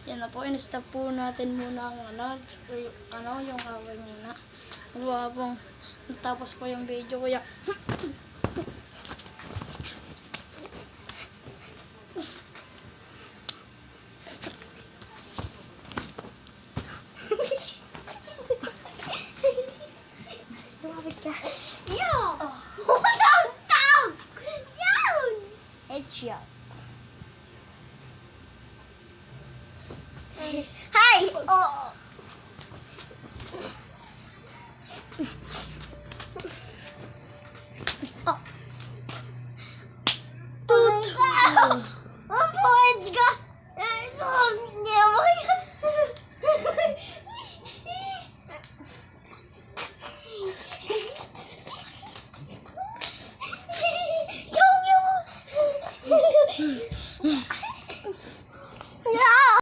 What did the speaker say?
Yan na po, in-stop po natin muna ang yung away muna. Wabong natapos po yung video ko yan. Lumapit ka. Yo! Tawag! Yun! Headshot. Hi! Oh!